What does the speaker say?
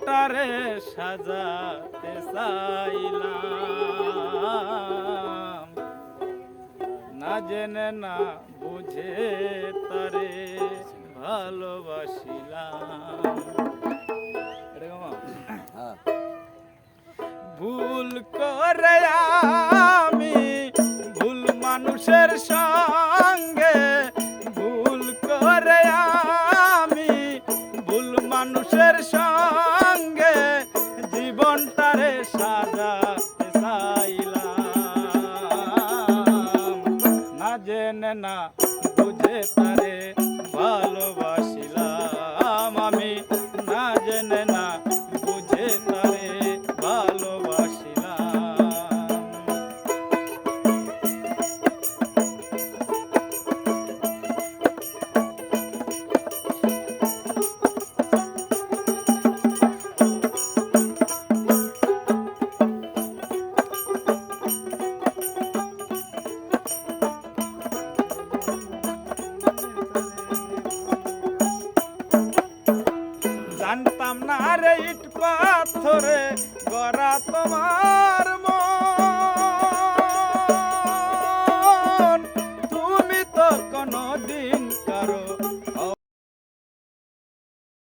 জীবনটারে সাজাতে চাইলাম, না জেনে না বুঝে তারে ভালোবাসিলাম। ভুল করে আমি ভুল মানুষের সঙ্গে, ভুল করে আমি ভুল মানুষের সঙ্গে জীবনটারে সাজাতে চাইলাম, না জেনে না বুঝে তারে ভালোবাসিলাম আমি, না জেনে না বুঝে তারে ভালোবাসিলাম। জানতাম না রে ইট পাথরে গড়া তোমার মন,